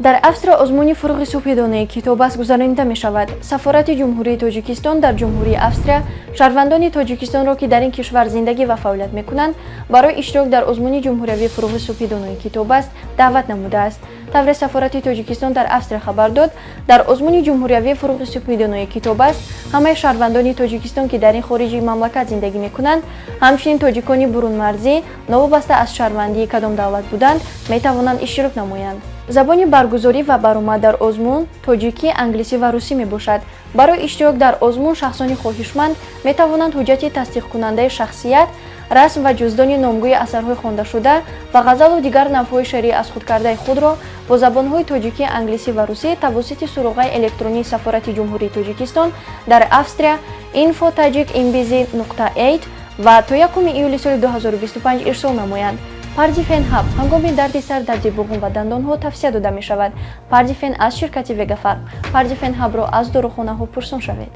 дар Австрия озмуни фуруғи субҳидонаи китобаст гузаронида мешавад. Сафорати ҷумҳурии Тоҷикистон дар ҷумҳурии Австрия шаҳрвандони Тоҷикистонро, ки дар ин кишвар зиндагӣ ва фаъолият мекунанд, барои иштирок дар озмуни ҷумҳуриявии фуруғи субҳидонаи китобаст даъват намудааст. тавре Сафорати Тоҷикистон дар Австрия хабар дод, дар озмуни ҷумҳуриявии фуруғи субҳидонаи китобаст ҳамаи шаҳрвандони Тоҷикистон, ки дар ин хориҷи мамлакат зиндагӣ мекунанд, ҳамчунин тоҷикони бурунмарзӣ, новобаста аз шаҳрвандии кадом давлат буданд, метавонанд иштирок намоянд. забони баргузорӣ ва баромад дар озмун тоҷикӣ, англисӣ ва русӣ мебошад. барои иштирок дар озмун шахсони хоҳишманд метавонанд ҳуҷҷати тасдиқкунандаи шахсият, расм ва ҷуздони номгӯи асарҳои хондашуда ва ғазалу дигар навъҳои шеърӣ аз худкардаи худро бо забонҳои тоҷикӣ, англисӣ ва русӣ тавассути суроғаи электронии Сафорати Ҷумҳурии Тоҷикистон дар Австрия info@tajikembassy.aid ва то 1 июли соли 2025 ирсол намоянд. Pardifen Hub ҳангоми дарди сар, дарди буғум ва дандонҳо тавсия дода мешавад. Pardifen аз ширкати Vegafarm. Pardifen Hubро аз дорухонаҳо пурсон шавед.